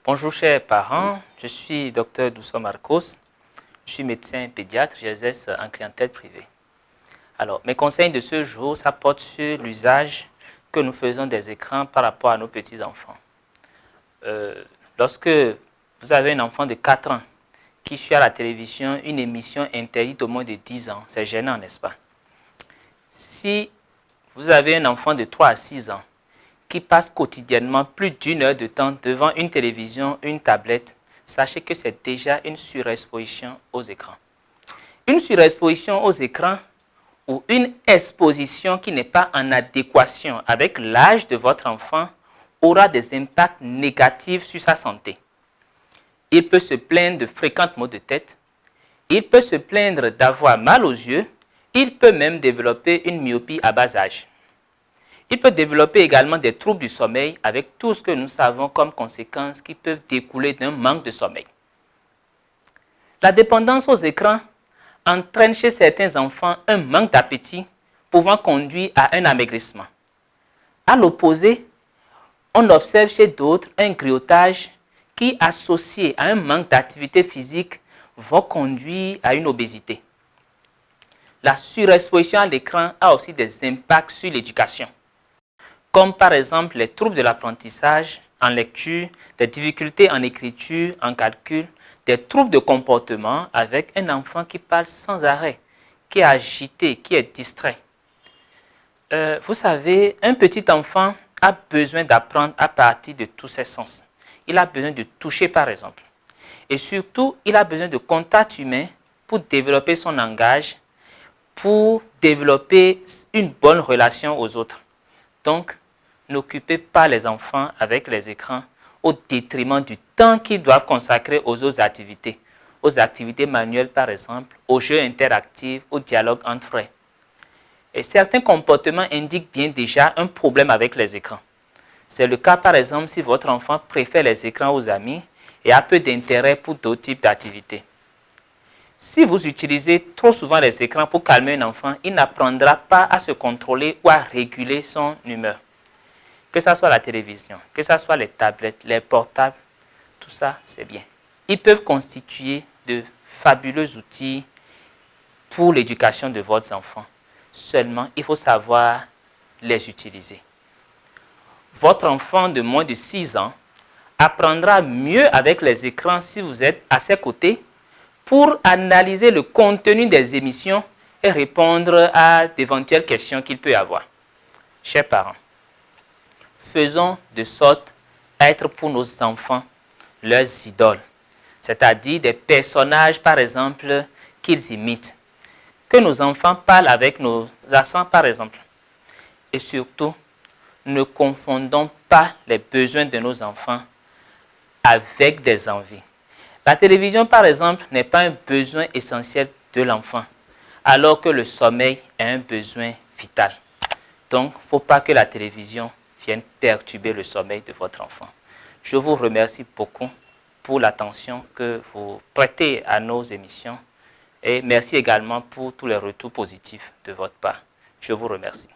Bonjour chers parents, je suis Dr Dousso Marcos, je suis médecin pédiatre, j'exerce en clientèle privée. Alors, mes conseils de ce jour, ça porte sur l'usage que nous faisons des écrans par rapport à nos petits-enfants. Lorsque vous avez un enfant de 4 ans qui suit à la télévision une émission interdite au moins de 10 ans, c'est gênant, n'est-ce pas? Si vous avez un enfant de 3 à 6 ans qui passe quotidiennement plus d'une heure de temps devant une télévision, une tablette, sachez que c'est déjà une surexposition aux écrans. Une surexposition aux écrans ou une exposition qui n'est pas en adéquation avec l'âge de votre enfant aura des impacts négatifs sur sa santé. Il peut se plaindre de fréquents maux de tête, il peut se plaindre d'avoir mal aux yeux, il peut même développer une myopie à bas âge. Il peut développer également des troubles du sommeil avec tout ce que nous savons comme conséquences qui peuvent découler d'un manque de sommeil. La dépendance aux écrans entraîne chez certains enfants un manque d'appétit pouvant conduire à un amaigrissement. À l'opposé, on observe chez d'autres un grignotage qui, associé à un manque d'activité physique, va conduire à une obésité. La surexposition à l'écran a aussi des impacts sur l'éducation, comme par exemple les troubles de l'apprentissage en lecture, des difficultés en écriture, en calcul, des troubles de comportement avec un enfant qui parle sans arrêt, qui est agité, qui est distrait. Vous savez, un petit enfant a besoin d'apprendre à partir de tous ses sens. Il a besoin de toucher par exemple. Et surtout, il a besoin de contact humain pour développer son langage, pour développer une bonne relation aux autres. Donc, n'occupez pas les enfants avec les écrans au détriment du temps qu'ils doivent consacrer aux autres activités manuelles par exemple, aux jeux interactifs, au dialogue entre frères. Et certains comportements indiquent bien déjà un problème avec les écrans. C'est le cas par exemple si votre enfant préfère les écrans aux amis et a peu d'intérêt pour d'autres types d'activités. Si vous utilisez trop souvent les écrans pour calmer un enfant, il n'apprendra pas à se contrôler ou à réguler son humeur. Que ce soit la télévision, que ce soit les tablettes, les portables, tout ça, c'est bien. Ils peuvent constituer de fabuleux outils pour l'éducation de votre enfant. Seulement, il faut savoir les utiliser. Votre enfant de moins de 6 ans apprendra mieux avec les écrans si vous êtes à ses côtés pour analyser le contenu des émissions et répondre à d'éventuelles questions qu'il peut avoir. Chers parents, faisons de sorte à être pour nos enfants leurs idoles, c'est-à-dire des personnages, par exemple, qu'ils imitent. Que nos enfants parlent avec nos accents, par exemple. Et surtout, ne confondons pas les besoins de nos enfants avec des envies. La télévision, par exemple, n'est pas un besoin essentiel de l'enfant, alors que le sommeil est un besoin vital. Donc, il ne faut pas que la télévision vienne perturber le sommeil de votre enfant. Je vous remercie beaucoup pour l'attention que vous prêtez à nos émissions et merci également pour tous les retours positifs de votre part. Je vous remercie.